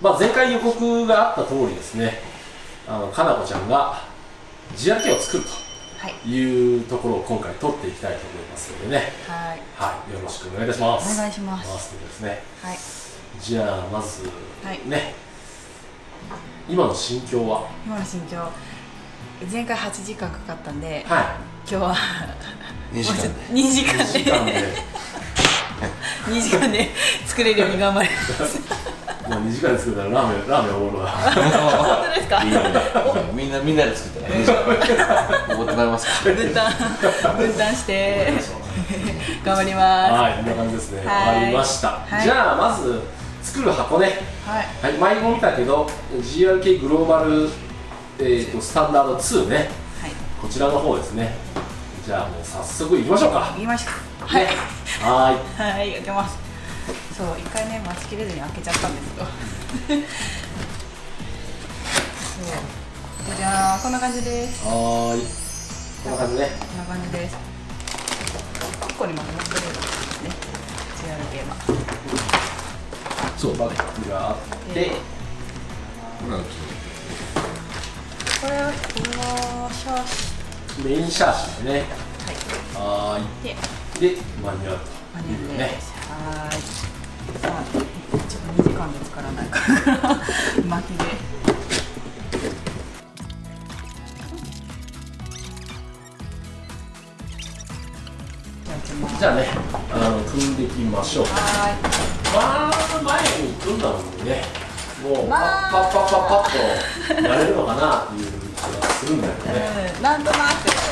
前回予告があった通りですね、かなこちゃんが GRK を作るというところを今回撮っていきたいと思いますのでね、はい、よろしくお願いいたします。お願いします。ですね。はい。じゃあまずね、今の心境は？今の心境、前回8時間かかったんで、はい、今日は2時間で2時間で作れるように頑張ります。もう2時間で作ったらラーメンおごるわ。本当ですか？いいね。みんなで作ったら2時間おごってもらえますか？分担して頑張ります。はい、こんな感じですね。わかりました。じゃあまず作る箱ね。はい、迷子見たけど GRK グローバルスタンダード2ね。こちらの方ですね。じゃあもう早速いきましょうか。いきましょう。はい。はい、開けます。そう一回ね待ちきれずに開けちゃったんですよ。そうじゃあこんな感じです。こんな感じね。こんな感じです。ここにも持ってるんですね。GRK は。そうバッグがあって、これはシャーシメインシャーシですね。はい。でマニュアルというね。はい。さあちょっと2時間で作らないから巻きで。じゃあね、組んでいきましょう。前に組んだのにね、もうパッとやれるのかなっていう気がするんだよね。なんとなく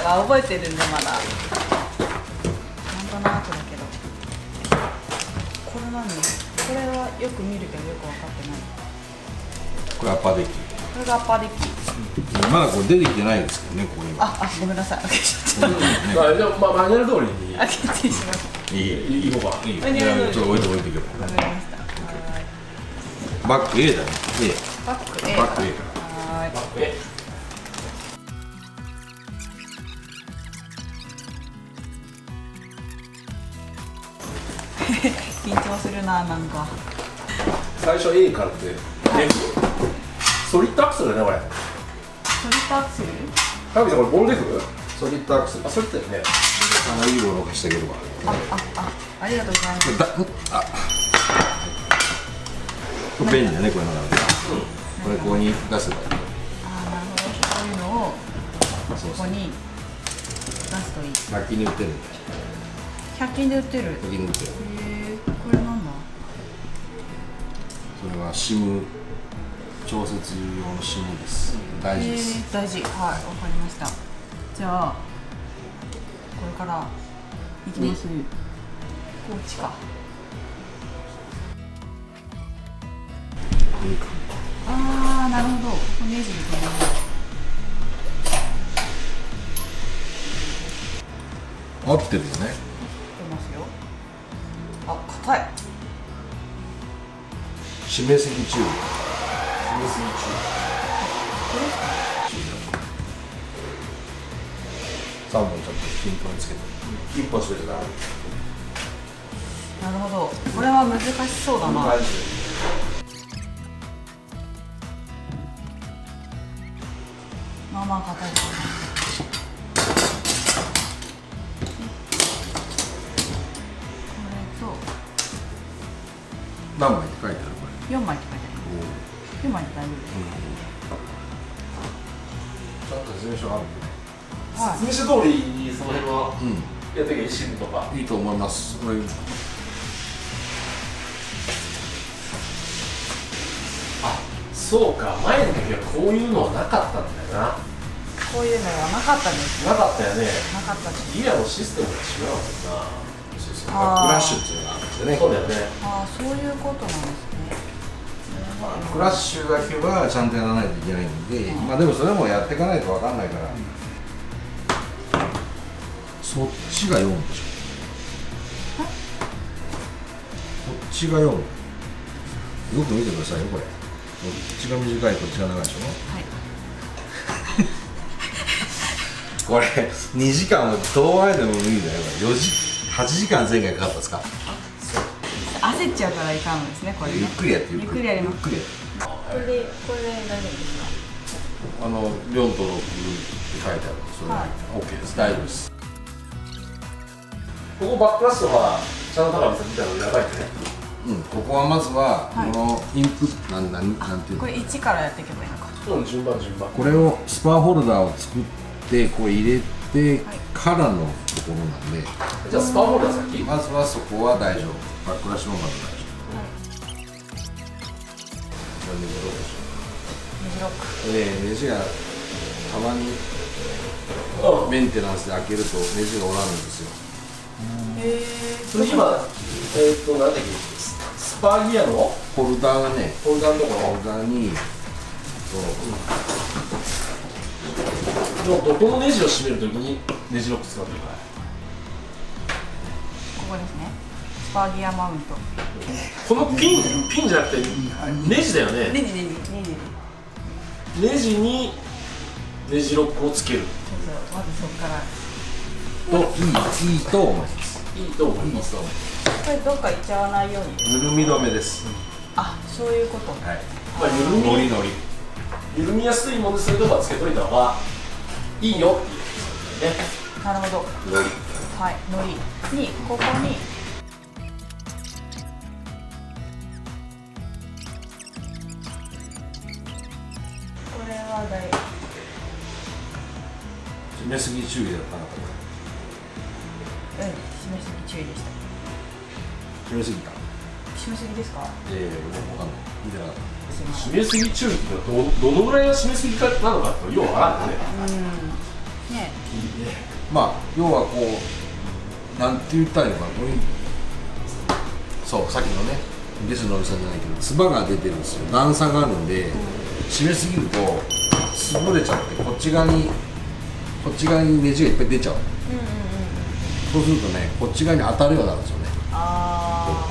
は覚えてるんでまだ。なんとなくだけど。これ何？これはよく見るけどよく分かってない。これアッパーデッキ。これがアッパーデッキ。まだこれ出てきてないですけどね、ここには。ごめんなさい。じゃあマニュアル通りに開けてしまった。いいこうか。いい。ちょっと置いてけば。わかりました。バック A だね。バック A。バック A から。バック A。緊張するな、なんか。最初 A からってソリッドアクセルだねこれ。ソリッドアクセル？高木さんこれボールデフ？ソリッドアクセル。それだよね。いいボールを貸してあげるわ。ありがとうございます。これ便利だね、これなら。これここに出せばいい。なるほど。こういうのをここに出すといい。100均で売ってるんだよ。100均で売ってる。100均で売ってる。これなんだ？それは SIM 調節用の SIM です。大事です。大事。はい、わかりました。じゃあこれからいきます。こっちか。なるほど。ここネジみたいな。合ってるよね。合ってますよ。硬い。締めすぎ注意。3本ちょっと均等につけて。1本締めてから。なるほど。これは難しそうだな。まあ硬いかな。何枚って書いてあるこれ？4枚って書いてある。4枚って大丈夫です。ちゃんと説明書があるんでね。説明書通りにその辺はやっていけばいいシーンとかいいと思います。これそうか、前の時はこういうのはなかったんだよな。こういうのはなかったんです。なかったよね。なかったです。ギアのシステムが違うもんな。フラッシュっていうのがあるんですよね。そうだよね。そういうことなんですね。フラッシュだけはちゃんとやらないといけないんで、でもそれもやっていかないと分かんないから、そっちが4でしょ。こっちが4。よく見てくださいよ、これ。こっちが短い、こっちが長いでしょ。これ2時間もどうあえても無理だよ。8時間前回かかったですか。焦っちゃうからいかんのですね、これ。ゆっくりやってゆっくりやります。ゆっくりやって。これで大丈夫ですか？4と6って書いてある。それは OK です。大丈夫です。ここバックラストはちゃんと高見さんみたいなのやばいってね。ここはまずはこのインプットなんていうの。これ1からやっていけばいいのか。順番。これをスパーホルダーを作ってこう入れてからのところなんで。じゃあスパーホルダー先。まずはそこは大丈夫。バックラッシュもまず大丈夫。ネジがたまにメンテナンスで開けるとネジがおらんんですよ。それ今なんだっけ、スパーギアのホルダーがね、ホルダーのところホルダーにどこのネジを締めるときにネジロック使ってるか。ここですね。スパーギアマウント。このピンじゃなくてネジだよね。ネジにネジロックをつける。まずそこから。いいと思います。いいと思います。これどっか行っちゃわないように。ぬるみ止めです。あ、そういうこと。はい。まあ緩みやすいものでそういうところはつけといた方がいいよっていうことですね。なるほど。はい、のりにここに。これは締めすぎ注意だったなかった。締めすぎ注意でした。締めすぎた。締めすぎですか？わかんない。見てなかった。締めすぎ注意ってどのぐらいが締めすぎかなのかとようわからんね。ね。まあ要はこうなんて言ったらいいのかな。そうさっきのねゲスのりさんじゃないけどつばが出てるんですよ。段差があるんで締めすぎると潰れちゃってこっち側にネジがいっぱい出ちゃう。そうするとねこっち側に当たるようになるんですよね。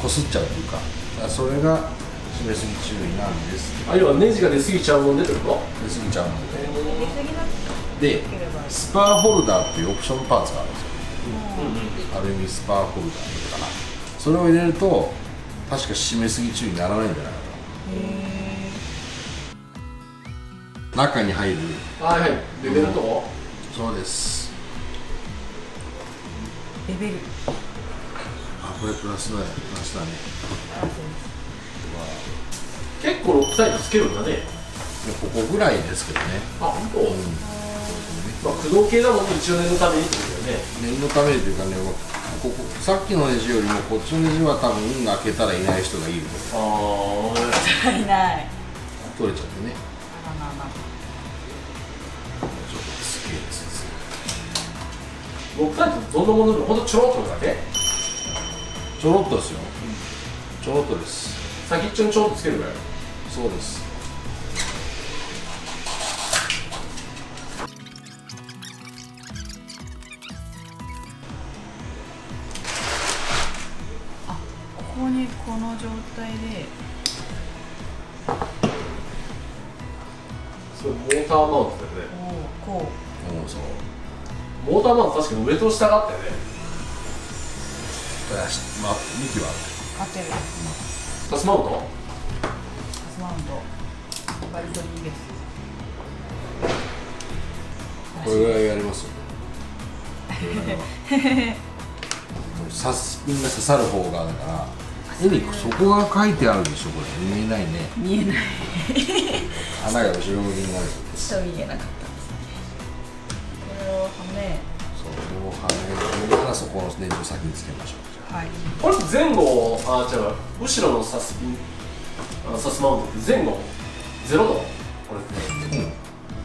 こすっちゃうというか。それが締めすぎ注意なんです。要はネジが出過ぎちゃうもんでってこと？出過ぎちゃうので。でスパーホルダーっていうオプションパーツがあるんですよ。アルミスパーホルダーとかな。それを入れると確か締めすぎ注意にならないんじゃないかな。中に入る。はい、レベルのとこ？そうです。レベル。これプラスだね。結構6タイプつけるんだね。ここぐらいですけどね。あ、本当。まあ駆動系だもんね、一応念のためにってことだよね。念のためにというかね、ここさっきのネジよりもこっちのネジは多分開けたらいない人がいると。いない。取れちゃってね。6タイプどんなものでもほんとちょろっとだけ？ちょろっとですよ。ちょろっとです。先っちょにちょろっとつけるぐらい。そうです。ここにこの状態で。それモーターマウントだよね。こう。そう。モーターマウント確かに上と下があったよね。まあ向きは合ってる。タスマウント？タスマウント。割といいです。これぐらいやりますよ。サスピンが刺さる方がだから絵にそこが書いてあるでしょ。これ見えないね。見えない。穴が後ろ向きになる。ちょっと見えなかったですね。これをはめ。そう、これをはめながらそこのネジを先につけましょう。はい。これ前後、違う、後ろのサスマウントって前後0度これって、っ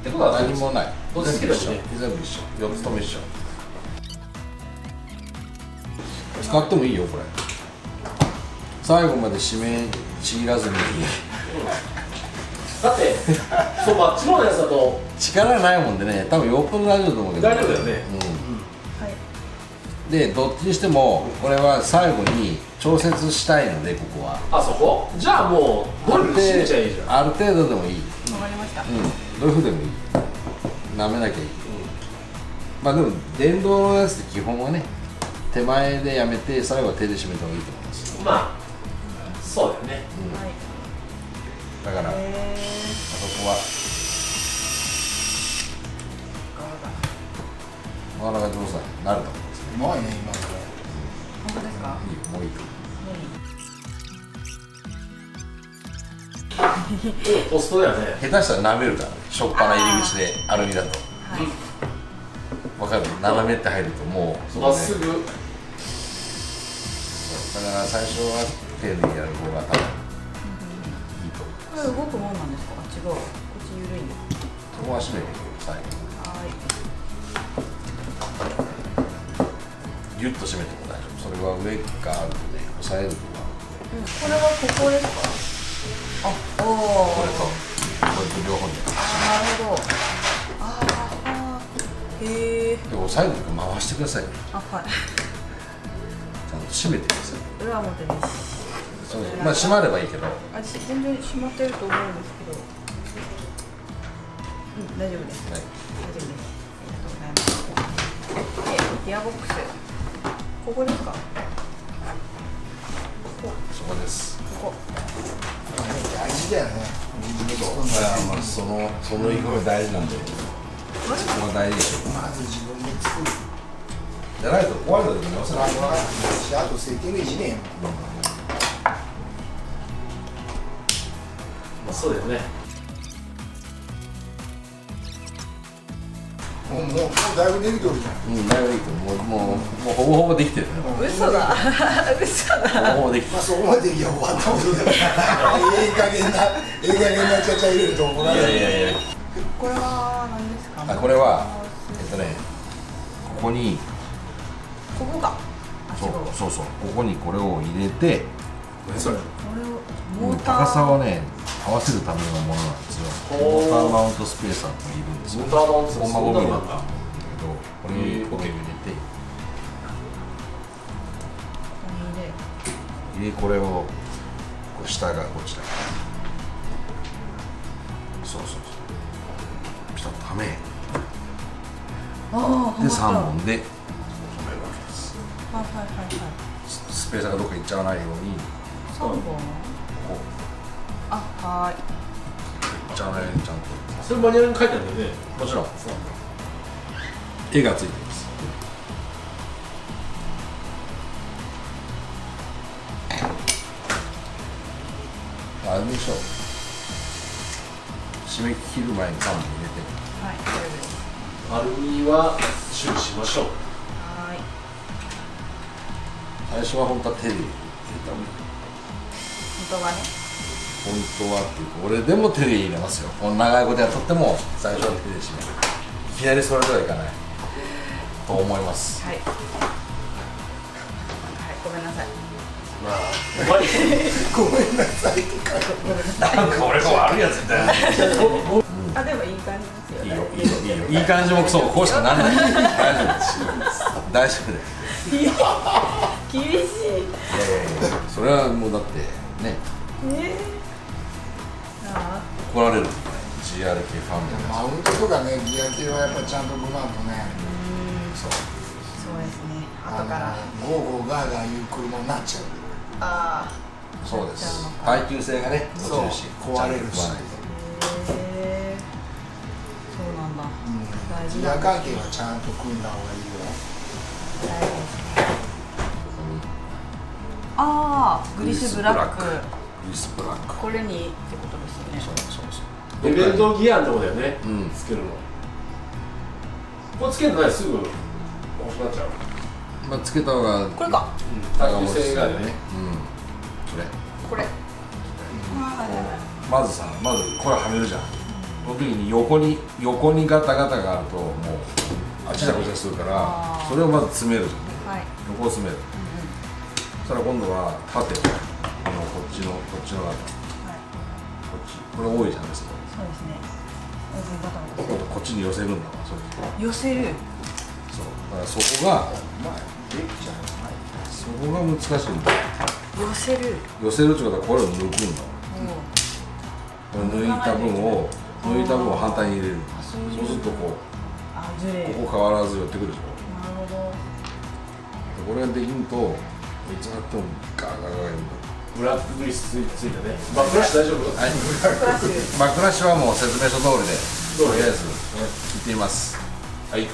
てことは何もない。どっちつけてもね全部一緒。4つとも一緒。使ってもいいよこれ。最後まで締めちぎらずに。だってそうバッチのやつだと力ないもんでね、多分よっぽど大丈夫だと思うけど。大丈夫だよね。はい。でどっちにしてもこれは最後に調節したいのでここは。あそこ？じゃあもうゴルフ締めちゃいいじゃん。ある程度でもいい。わかりました。どういうふうでもいい。舐めなきゃいい。まあでも電動のやつって基本はね、手前でやめて最後は手で締めた方がいいと思います。まあそうだよね。はい。だからあそこはなかなか上手になると思うんですね。うまいね今のこれ。本当ですか？いいよ、もういいよ。ポストだよね。下手したら舐めるからね、しょっぱな入り口でアルミだと。わかる？斜めって入るともうそこで。まっすぐ。だから最初は手でやる方が多分いいと思う。これ動くもんなんですか？違う。こっち緩いんだ。そこは締めてくる最後。ギュッと締めても大丈夫。それは上があるので押さえるとか。これはここですか？あ、おお。これと両方で。なるほど。ああ、へえ。で押さえるとか回してくださいね。あ、はい。ちゃんと締めてください。裏表に。そうそう。まあ締まればいいけど。私全然閉まってると思うんですけど。大丈夫です。はい。大丈夫です。ありがとうございます。で、ギアボックス。ここですか？そこです。ここ。大事だよね。自分で作るんだよ。まあその意味が大事なんで。そこが大事でしょ。まず自分で作る。じゃないと壊れた時にそれは分からないし、あとセッティングいじねえよ。そうだよね。もうだいぶできてるじゃん。うん、だいぶできてる。もうほぼほぼできてるね。嘘だ。嘘だ。ほぼほぼできてまあそこまでできれば終わったことだよ。いい加減なちゃちゃ入れると怒られる。る。いや。これは何ですか？あ、これはここにここか。あ、違う。そうここにこれを入れて、それ。これをモーター。高さをね合わせるためのものなんですよ。モーターマウントスペーサーっているんですよ。モーターマウントスペーサー。ほんまゴミなんだけど、これに入れてこれをこう下がこちら。そうピタッとはめで3本で止めるわけです。はい。スペーサーがどっか行っちゃわないように3本。こあ、はい。う行っちゃわないようにちゃんと。それマニュアルに書いてあるんだよね。もちろん絵がついてます。あれでしょう。締め切る前に3本入れて。はい、大丈夫です。アルミは注意しましょう。はい。最初は本当は手で入れた方がいい。本当はね。本当はっていうか、俺でも手で入れますよ。この長いことやっとっても最初は手で締める。いきなりそれではいかないと思います。はい。はい、ごめんなさい。まあ、うまい。ごめんなさいとか。なんか俺が悪いやつみたいな。あ、でもいい感じですよ。いい感じもそう、こうしかなんない。大丈夫です。厳しい。それはもうだってね、怒られる GRK ファンで。マウントとかね、ギア系はやっぱちゃんと組まんとね。そうですね。後からゴーゴーガーガーいう車になっちゃう。あそうです。耐久性がね、落ちるし、壊れるし。あ、へえ。そうなんだ。大事ギアなんだ。関係はちゃんと組んだ方がいいよ。大事ですね。ああ、グリスブラック。グリスブラック。これにってことですよね。エベントギアのとこだよね。うんつけるの。これつけるとね、すぐ重くなっちゃう。まあつけた方がこれか。耐久性があるよね。これ。まずこれはめるじゃん。その時に横にガタガタがあるともうあちらこちらするからそれをまず詰めるじゃんね。はい。横を詰める。そしたら今度は縦こっちのガタ。はい。これ多いじゃないですか。そうですね。こっちに寄せるんだわ。寄せる。そうだからそこが難しいんだ。寄せる。寄せるってことはこれを抜くんだわ。これ抜いた分を反対に入れる。そうするとこずれる。こ変わらず寄ってくるでしょ。なるほど。これができるといつまでもガーガーガーガー言うんだ。ブラックグリスついてね。バックラッシュ大丈夫？はい。バックラッシュはもう説明書通りでとりあえず言ってみます。はい。こ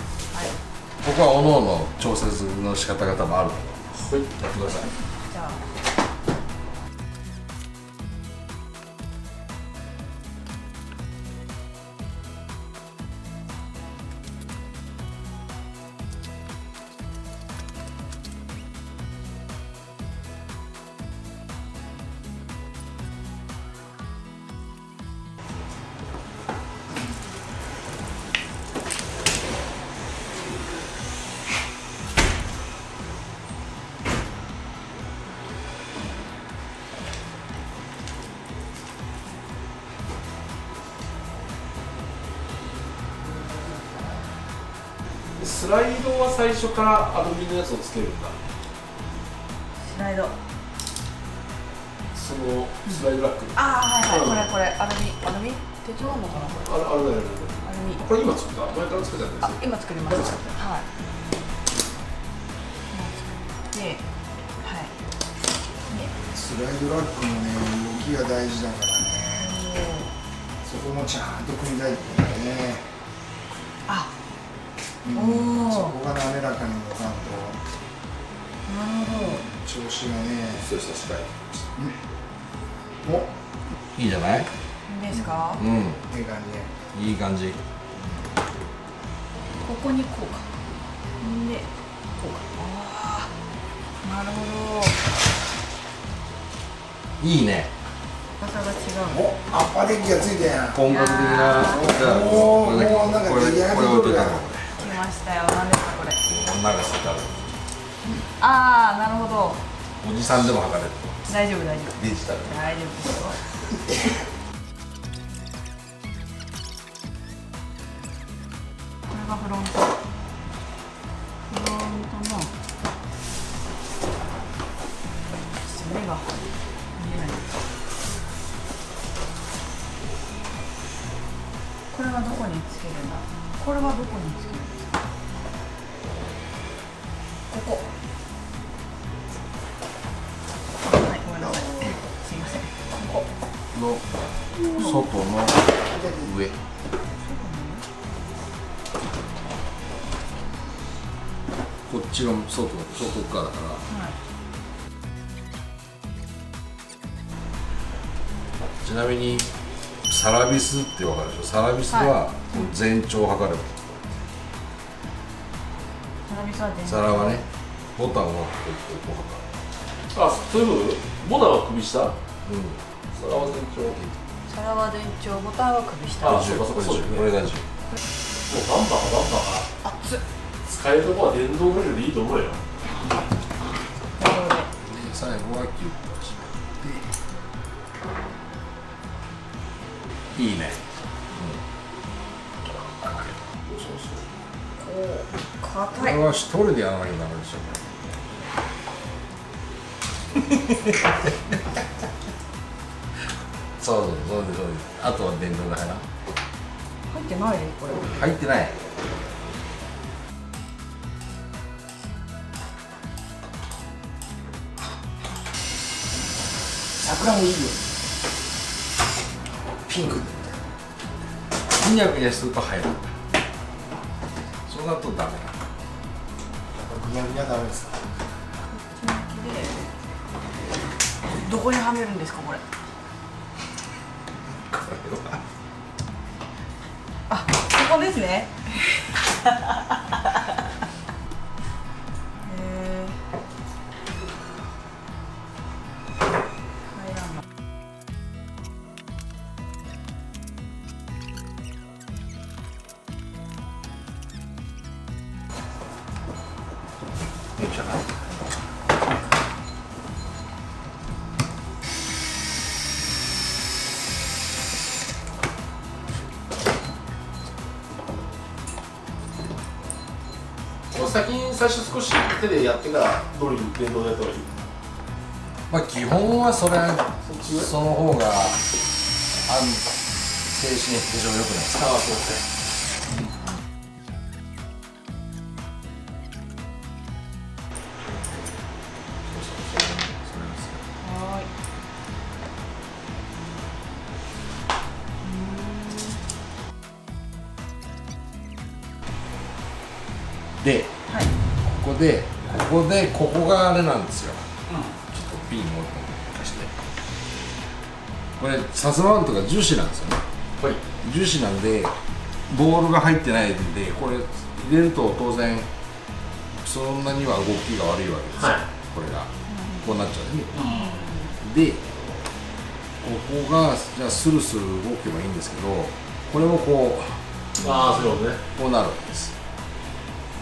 こは各々調節の仕方々もある。はい。やってください。じゃあスライドは最初からアルミのやつをつけるんだ。スライド。そのスライドラック。ああ、はいはい、これアルミ手帳なのかなこれ。あれだよね。アルミ。これ今作った？前から作ったんですよ。今作りました。はい。で、はい。スライドラックもね、動きが大事だからね。そこもちゃんと組みたいってことだね。あ、そこが滑らかに動かんと。なるほど。調子がね。そうしたしかい。お、いいじゃない？いいですか？うん。いい感じ。いい感じ。ここにこうか。で、こうか。ああ、なるほど。いいね。高さが違う。お、アッパーデッキがついたやん。本格的な。じゃあもうこれなんかこれ出来上がり置いといたの。来ましたよ。何ですかこれ？長さがある。ああ、なるほど。おじさんでも測れる。大丈夫大丈夫。デジタル。大丈夫ですよ。これがフロント。フロントの目が見えない。これはどこにつけるんだ。これはどこにつけるんですか。ここ。はい、ごめんなさい。すいません。ここの外の上。こっちが外側だから。はい。ちなみにサラビスってわかるでしょ。サラビスは全長を測れば。サラはね、ボタンをこうあ、そういうこと？ボタンは首下？測る。それは全長。皿は全長、ボタンは首下。あ、そうかそうかそうですね。これ大事。もうバンバー熱っ。使えるとこは電動グリルでいいと思うよ。最後はキュッと締めて。いいね。こ硬い。れは一人でやらなきゃダメでしょ。そうです。あとは電動だから入ってないですこれ。入ってない。桜もいいよ。ピンク。ふにゃふにゃすると入る。そうなるとダメ。ぐにゃぐにゃダメですか。どこにはめるんですかこれ。これはあ、ここですね。入らんな。いいじゃない。最初少し手でやってからドリル電動でやった方がいい。まあ基本はその方が精神的上良くないですか。ああ、そうですね。はい。で、はい、ここがあれなんですよ、ちょっとピンを貸して、これサスマウントが樹脂なんですよね。樹脂なんでボールが入ってないんで、これ入れると当然そんなには動きが悪いわけですよ、これがこうなっちゃうね、でここがじゃあスルスル動けばいいんですけど、これもこうそういうことね、こうなるわけです。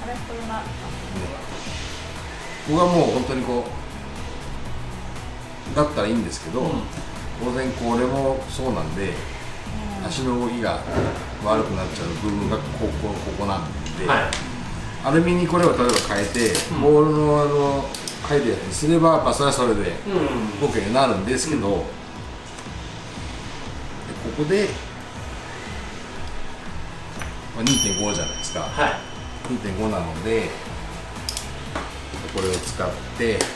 あれこれな、ここがもう本当にこうだったらいいんですけど、当然これもそうなんで、足の動きが悪くなっちゃう部分がここなんで、アルミにこれを例えば変えて、ボールの書いてるやつにすれば、それはそれで動くようになるんですけど、ここで、2.5 じゃないですか、2.5 なのでこれを使ってちょっとこ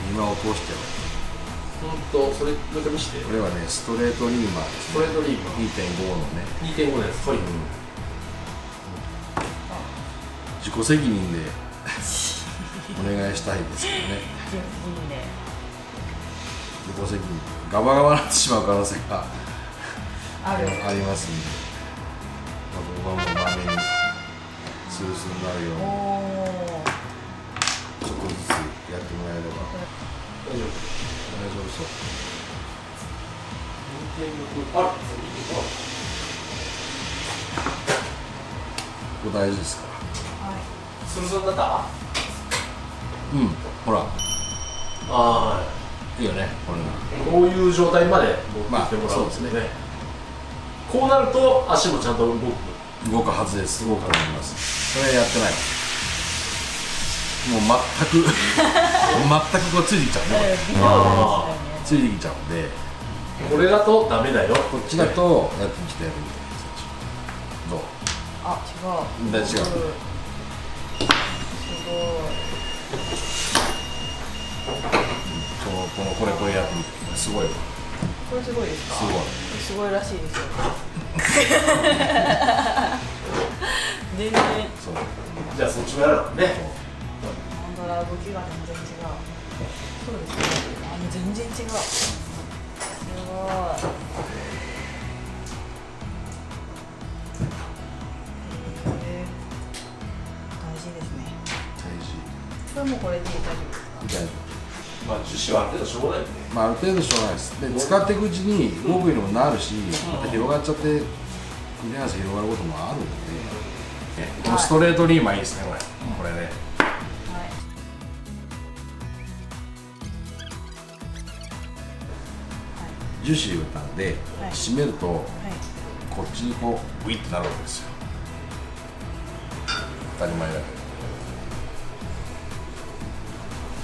う今を通してそれもう一回見せて。これはねストレートリーマーですね。ストレートリーマー 2.5 のね 2.5 のやつ。自己責任でお願いしたいですけどね。自己責任ガバガバになってしまう可能性がありますんで、僕はもうまめにスルスルになるようにちょっとずつやってもらえれば大丈夫そう。ここ大事ですから。スルスルになった？ほら。いいよね、これが。こういう状態まで持ってきてもらうんですね。こうなると足もちゃんと動くはずです。動くと思います。それやってないわ。もう全くこうついてきちゃうね。ついてきちゃうんで。これだとダメだよ。こっちだとやってきてやるみたいな。どう？違う。すごい。これやってみて。すごいわ。これすごいですか？すごいらしいですよ。全然。じゃあそっちもやるのね。本当だ、動きが全然違う。そうですね。全然違う。すごい。大事ですね。これもこれで大丈夫ですか？大丈夫。樹脂はある程度しょうがないよね。ある程度しょうがないです。で、使っていくうちに動くようにもなるし、また広がっちゃって組み合わせ広がることもあるので、このストレートリーマーいいですね、これね。樹脂打ったんで、締めるとこっちにこうウィッとなるわけですよ。当たり前だけど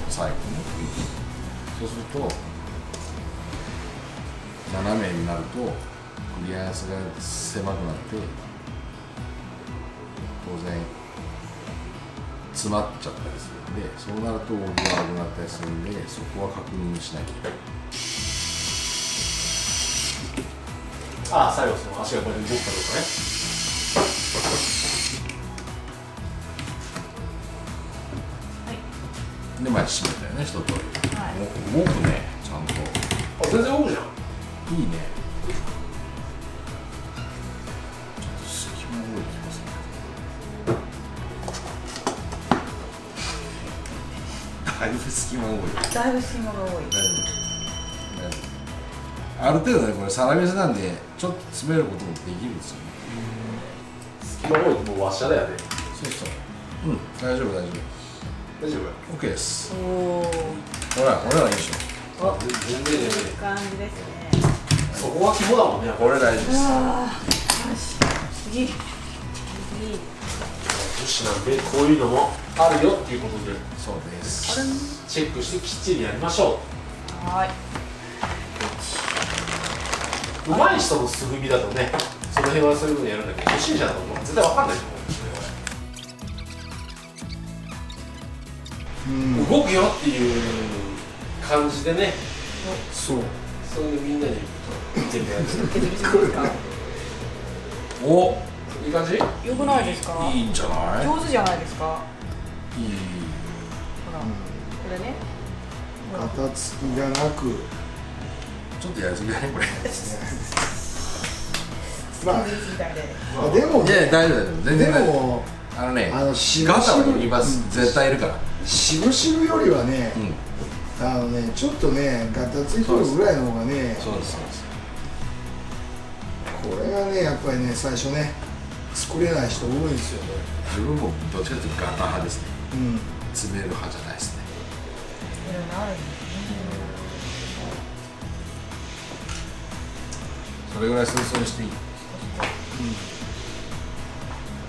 最後にそうすると斜めになるとクリアンスが狭くなって当然詰まっちゃったりするんで、そうなると動きが悪くなったりするんで、そこは確認しなきゃいけない。最後その足がこれで動くかどうかね。で、締めたよね、一通り。動くね、ちゃんと。全然動くじゃん。いいね。ちょっと隙間動いてきますね。だいぶ隙間が多い。だいぶ隙間が多い。ある程度ね、これサラメシなんでちょっと詰めることもできるんですよね。隙間多いともうワッシャーだよね。そうそう。大丈夫。大丈夫。OK です。おお。ほらいいでしょ。全然いい感じですね。そこが肝だもんね。これ大事です。よし。次。樹脂なんでこういうのもあるよっていうことで、そうです。チェックしてきっちりやりましょう。はい。上手い人の素組みだとね、その辺はそういうふうにやるんだけど、初心者だと絶対わかんないと思う。動くよっていう感じでね、そういうみんなに全部やる。お、いい感じ？良くないですか？いいんじゃない？上手じゃないですか？いい。ほら、これね。型付きがなくちょっとやりすぎだねこれ。まあみたいで。でもいや大丈夫全然大丈夫。でもしぶガタしぶはいります絶対いるから。しぶしぶよりはね、ちょっとねガタついてるぐらいの方がね、そうですそうです。これがねやっぱりね最初ね作れない人多いんですよね。自分もどっちかというとガタ派ですね。うん。詰める派じゃないですね。いろいろあるんですね。それぐらいスルスルしていい。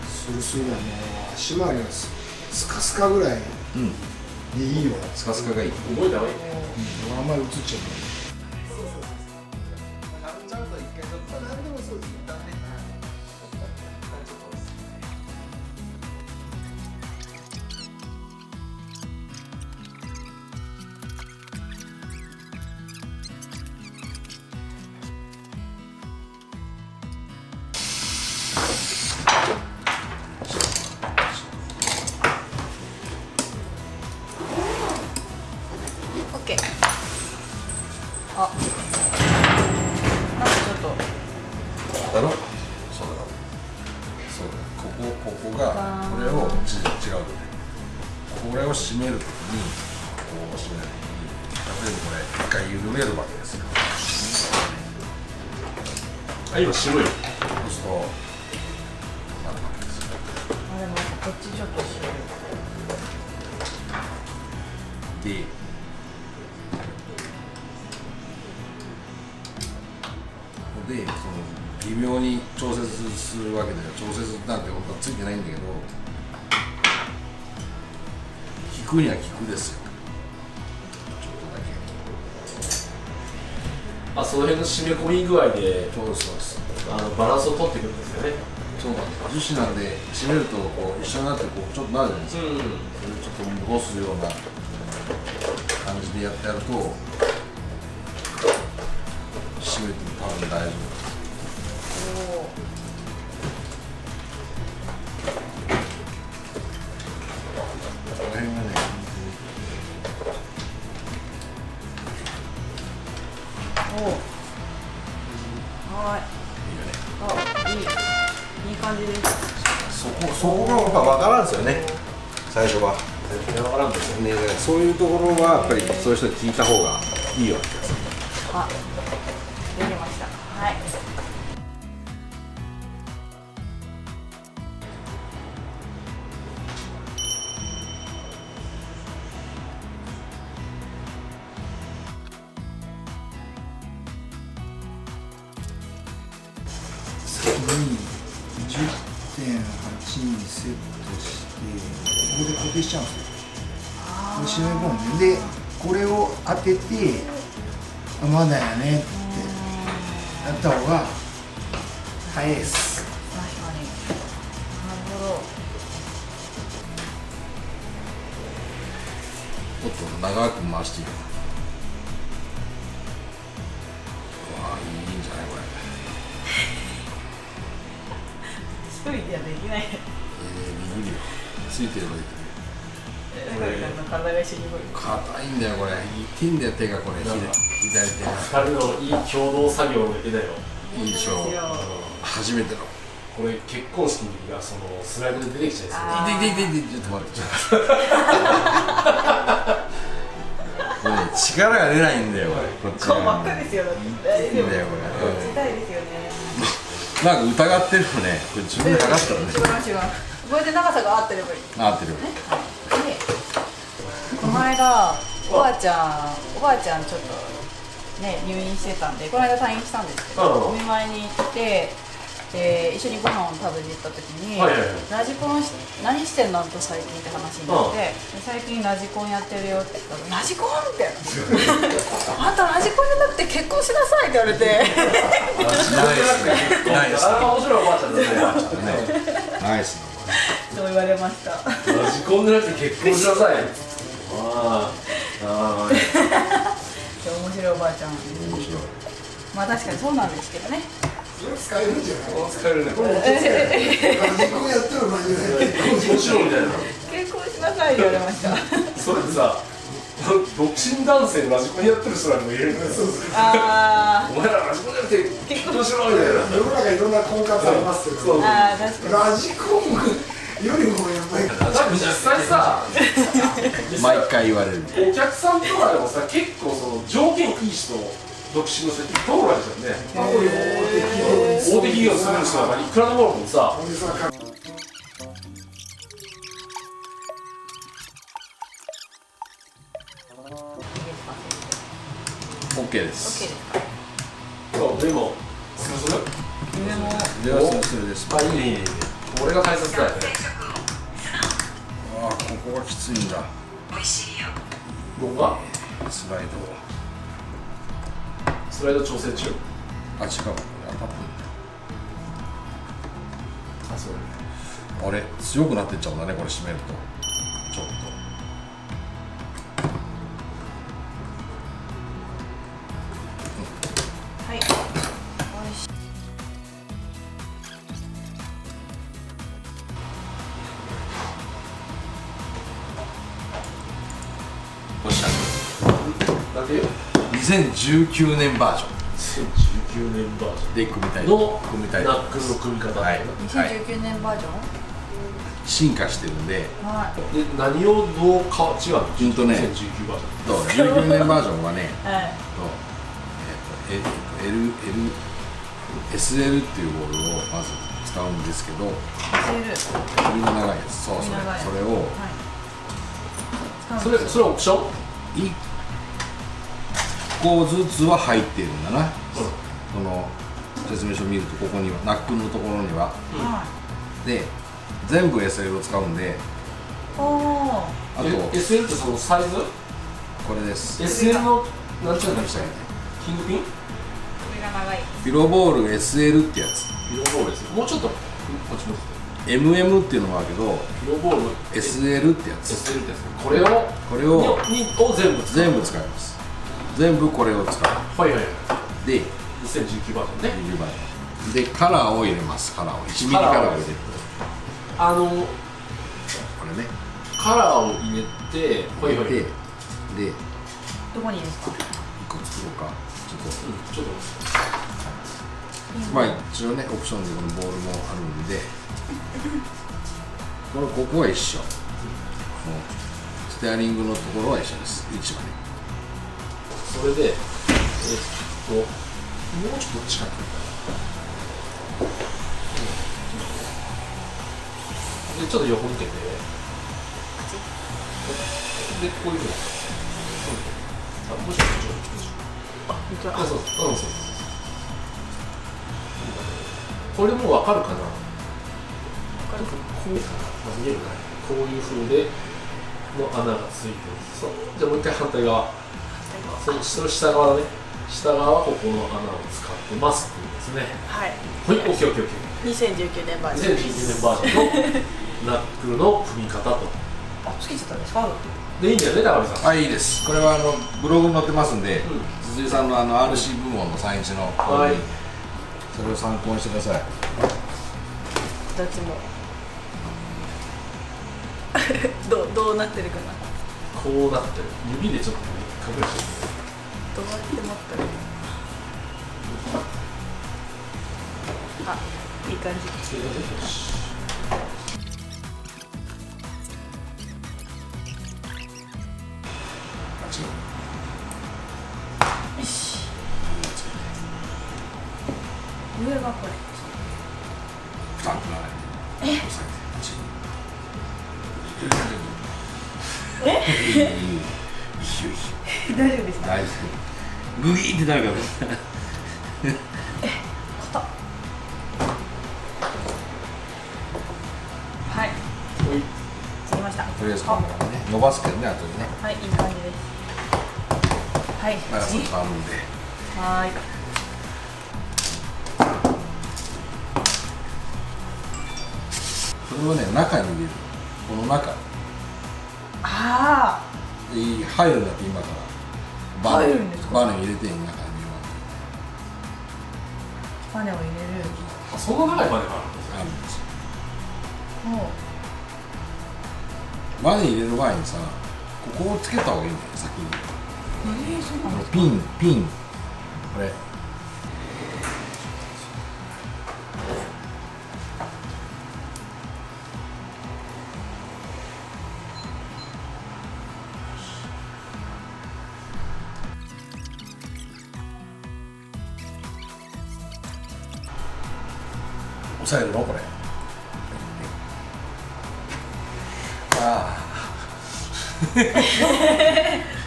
スルスルだね。足回りがスカスカぐらいでいいよ。スカスカがいい。覚えた方がいい。あんまり映っちゃう。オッケー。あ、なんかちょっと。だろ？そうだろ。そうだ。ここがこれを違うとね。これを締めるときにこう締めるときに例えばこれ一回緩めるわけですよ。あ、今白い。そうするとなるわけですよ。あ、でもこっちちょっと白い。で。でその微妙に調節するわけで調節なんて本当はついてないんだけど効くには効くですよちょっとだけあ、その辺の締め込み具合でそうですバランスを取っていくんですよね。そうなんです樹脂なんで締めるとこう一緒になってこうちょっとなるじゃないですか、それちょっと戻すような感じでやってやると締めても多分大丈夫。この辺がねはい。あ、いい感じです。そこがやっぱ分からんですよね最初は全然わからんですよね。ね、そういうところはやっぱりそういう人に聞いた方がいいような気がする。あ、できました。はい。先に 10.8 にセットしてここで固定しちゃうんですよ。これ締め込んで、これを当ててあ、まだやねってやった方が早いです。確かに。なるほど。もっと長く回していいよ。わあ、いいんじゃないこれ。一人ではできない。できるよ。ついてればできる。体が一緒に動いて。硬いんだよこれ。痛いんだよ手がこれ。左手が。二人のいい共同作業の絵だよ。いいでしょ。初めての。これ結婚式の時がそのスライドで出てきちゃいそう。痛いちょっと待って。これね、力が出ないんだよこっち顔真っ赤ですよ。大丈夫。いいんだよこれ。痛いですよね。なんか疑ってるよね。これ自分で測ったらね。違う。これで長さが合ってればいい。合ってる。で、この間おばあちゃんちょっとね入院してたんで、この間退院したんですけど、お見舞いに行って。一緒にご飯を食べに行った時に、ラジコン何してんのと最近って話になって、最近ラジコンやってるよって言ったら、ラジコンってあんたラジコンじゃなくて結婚しなさいって言われてナイスあれは面白いおばあちゃんだね。ナイスそう言われました。ラジコンじゃなくて結婚しなさい。面白いおばあちゃん。面白い。まあ確かにそうなんですけどね。使えるんじゃない？使えるね。これラジコンやったらマジで面白いみたいな。結婚しなさいって言われました。それでさ、独身男性ラジコンやってる人らにも言えるんだよ。あお前らラジコンじゃなくて結婚しろみたいな。世の中いろんな婚活ありますけど、あ、確かラジコンよりもやっぱり多分実際さ、毎回言われる。お客さんとかでもさ、結構その条件いい人、独身の人って通るわけじゃんね。大手企業に住める人なんかいくらでもおるもんさ。オッケーです。そう、でも、するに。上も。ではそれです。あ、いいねいいねいいね。これが大切だよね。ああ、ここがきついんだ。どこがスライスライド調整中。ド。あ、違う。当たってんあ、そうだ。あれ、強くなってっちゃうんだね、これ締めると。ちょっと。はい。おいしい。おっしゃなんていう2019年バージョ2019年バージンで組みたい。ョンの組みたい。ナックルの組み方。はい。 2019年バージョン。進化してるんで、はで、何をどうか違うのうんとね2019バージョン。19年バージョンはね、い。はい。SL っていうボールをまず使うんですけど、首の長いやつ、そう、それをそれオプション1個ずつは入ってるんだな、この説明書見ると、ここにはナックルのところには、で全部 SL を使うんで、あと SL ってそのサイズこれです。 SL の何ちゅうのキングピン首が長い。ピロボール SL ってやつ、ピロボールです。もうちょっとこっち向いて MM っていうのもあるけど、ピロボール SL ってやつ、 SL ってやつ。これを全部全部使います。全部これを使う。はいはいはい。で、2019バージョンね。20バージョンでカラーを入れます。カラーを1ミリカラーを入れる。これね。カラーを入れて、はいはい。で、どこにいいですか。1個作ろうか。ちょっとまあ一応ね、オプションでこのボールもあるんで、ここは一緒。ステアリングのところは一緒です。位置はね。それで、もうちょっと近く。で、ちょっと横向けて。で、こういうふうに。あ、もうちょっと。あ、そうそう。これもう分かるかな。こう見えるかな。こういう風での穴がついてる。そう。じゃあもう一回反対側。その下側だね。下側はここの穴を使ってますっていうんですね。はい。はい、オッケーオッケーオッケ2019年バージー。ョン。2019年バージョンのナックルの組み方と。あ、つけちゃったんですか。で、いいんだよね、高見さん。はい、いいです。これはブログに載ってますんで、うん鈴井さんのRC 部門の31のはい。それを参考にしてください。どっちも。どうなってるかな。こうなってる。指でちょっと隠してる。どうやって持ったらいい。あ、いい感じ。よし。よし。上がこれ。負担くならない。押さえて。いいよいいよ大丈夫ですか。大丈夫。グイーってなるから。はい。つきました。とりあえずこのままね、伸ばすけどね、後でね。はい、いい感じです。はい、長さ次。変わるんで。はーい。これをね、中に入れる。この中。あ入るんだって今から。入るんですか。バネ入れてん中に入れるわバネを入れる。そんな長いバネがあるんですあるんですよ。もバネ入れる前にさ、ここをつけた方がいいんだよ、先に。そうなの。ピンこれ押さえるのこれ。ああ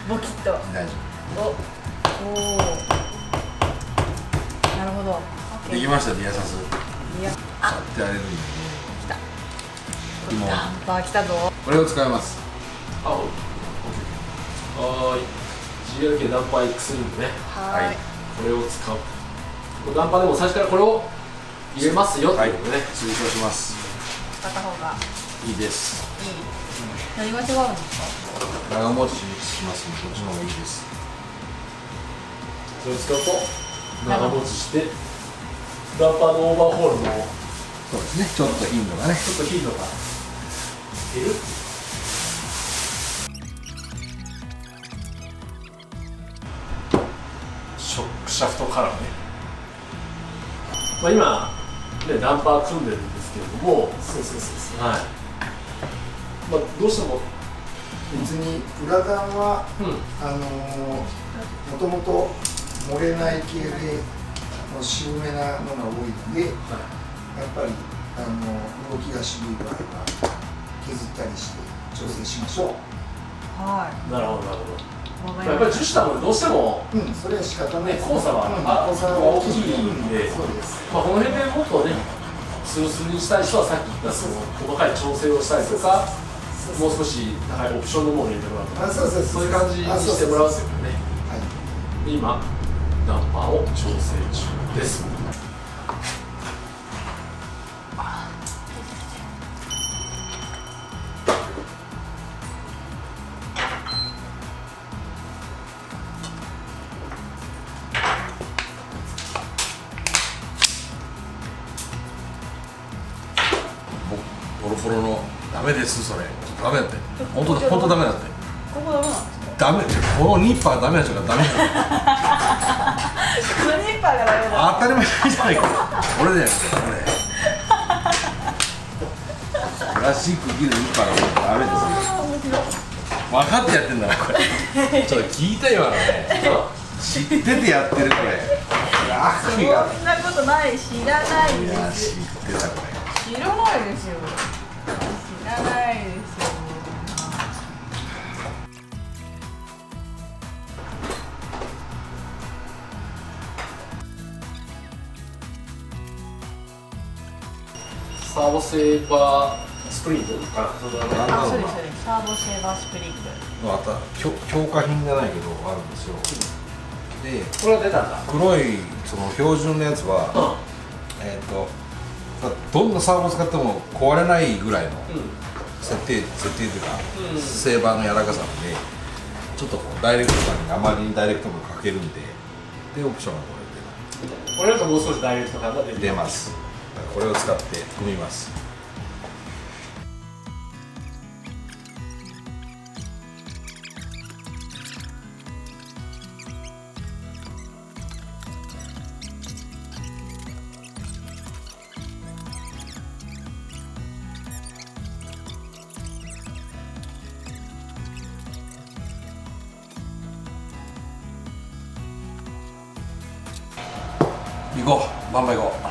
ボキッと。大丈おお。なるほど。夫。できました、ディアサス。いや、さってやれるんで。来た。今ダンパー来たぞ。これを使います。あ、はーい。GLK ダンパー X リングね。はい。これを使う。ダンパーでも最初からこれを入れますよっていうことね。推奨します。片方がいいです。いい。何が違うんですか？長持ちしますので、こっちの方がいいです。それを使うと長持ちしてダンパーのオーバーホールのそうですね、ちょっと頻度がね。ちょっと頻度が減る。シャフトカラーね。まあ今ねダンパー組んでるんですけれども、そうはい。まあどうしても別に裏段はもともと漏れない系で渋めなのが多いので、やっぱり動きが渋い場合は削ったりして調整しましょう。はなるほどなるほど。い。やっぱり樹脂だもんどうしてもそれは仕方ないです。交差は交差は大きいんで、そうです。まあこの辺でもっとねスルスルにしたい人はさっき言ったその細かい調整をしたりとか、もう少し高いオプションのものを入れてもらうとか、そういう感じにしてもらうっていうね。で今ダンパーを調整中です。ボロボロのダメです、それダメだって、本当ダメだって、ここダメなんですか？ダメ、このニッパーがダメな人がダメだって、このニッパーがダメだ。当たり前じゃないか、俺だよ、プラスチック切るニッパーがダメですよ、分かってやってんだな、これ、ちょっと聞いたよ、知っててやってる、これ、そんなことない、知らないいや、です。知ってた、これ。知らないですよ。知らないですよ。サーボセーバースプリングかな。そうですそうです。サーボシェーバースプリング。また強化品じゃないけどあるんですよ。で、これは出たんだ。黒いその標準のやつは、どんなサーボを使っても壊れないぐらいの設定というか、セーバーの柔らかさなんで、ちょっとこうダイレクト感にあまりにダイレクト感かけるんで、でオプションがこれだともう少しダイレクト感が出ます。これを使って組みます。行こう、バンバン行こう。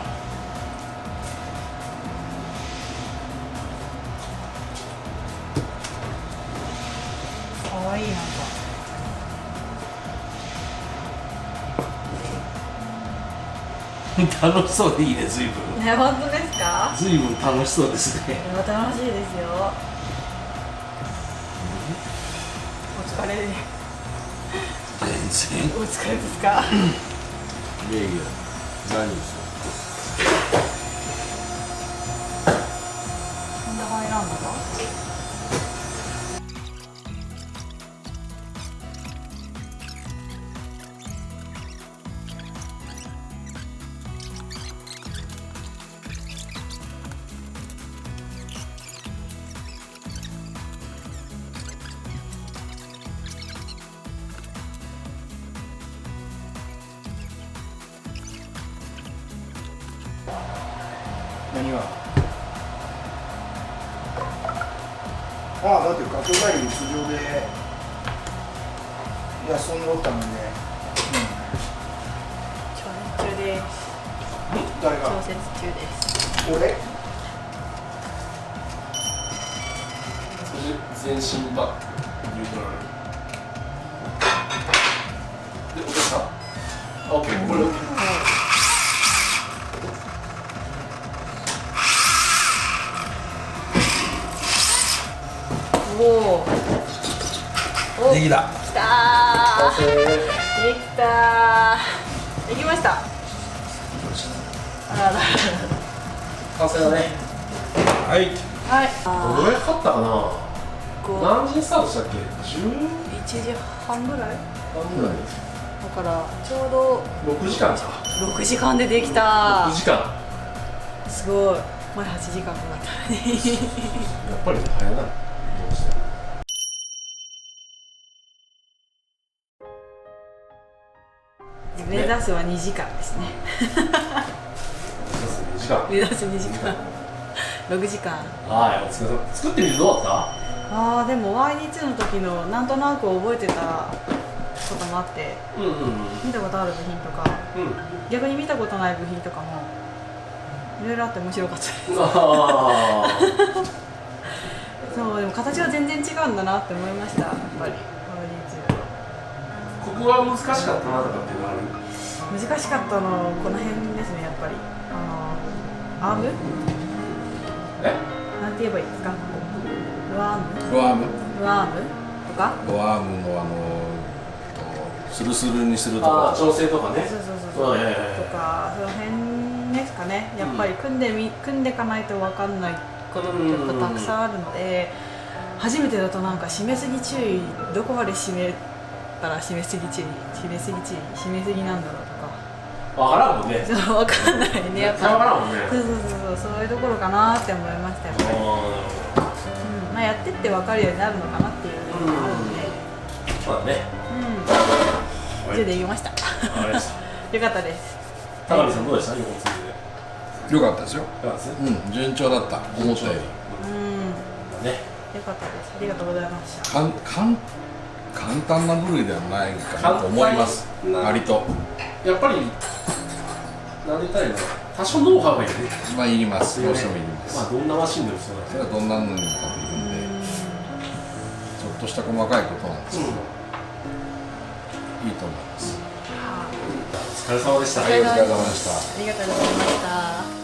かわいい、なんか。楽しそうでいいね、随分。ね、本当ですか？随分楽しそうですね。楽しいですよ。お疲れで。全然。お疲れですか？いやいや、何ですよ。こんな感じなんだか？にはだって学校帰り通常で休んどったので、調節中です。誰が？調節中です。俺？全身バックニュートラルで落とした。オッケー、これ OK。おお。できた。きたー。できたー。できました。あらら。完成だね。はい。はい。どのぐらいかかったかな。何時にスタートしたっけ？1 時半ぐらい？半ぐらい。だからちょうど6時間か。6時間でできた。6時間。すごい。前8時間かかったのに。やっぱり早いな。目指すは2時間ですね。目指す2時間。6時間。はい、お疲れ様。作ってみてどうだった？でも Y2 の時のなんとなく覚えてたこともあって、見たことある部品とか、逆に見たことない部品とかもいろいろあって面白かったです。そうでも形は全然違うんだなって思いました。やっぱり Y2。ここが難しかったなとかっていうのある？難しかったのこの辺ですね、やっぱりアーム？なんて言えばいいですか？ルアームとか？ルアームのスルスルにするとか調整とかね。そうとかその辺ですかね。やっぱり組んでいかないと分かんないことってやっぱたくさんあるので、初めてだとなんか締めすぎ注意、どこまで締めたら締めすぎ注意、締めすぎなんだろうとか分からんもんね。分かんないね、やっぱ分からんもんね。そういうところかなって思いました。やっぱりやってって分かるようになるのかなっていうのがあるので、そうだね。以上できました。よかったです。高見さんどうでした？日本ツーよかったですよ。よかったです。順調だった。思ったより。よかったです。ありがとうございました。簡単な部類ではないかなと思います。割と。やっぱりなんで言ったらいいの？多少ノウハウがいるね。いります。どうしてもいります。どんなマシンでもそうだそれはどんなのにもいるんで、ちょっとした細かいことなんですけど、いいと思います。お疲れ様でした。お疲れ様でした。ありがとうございました。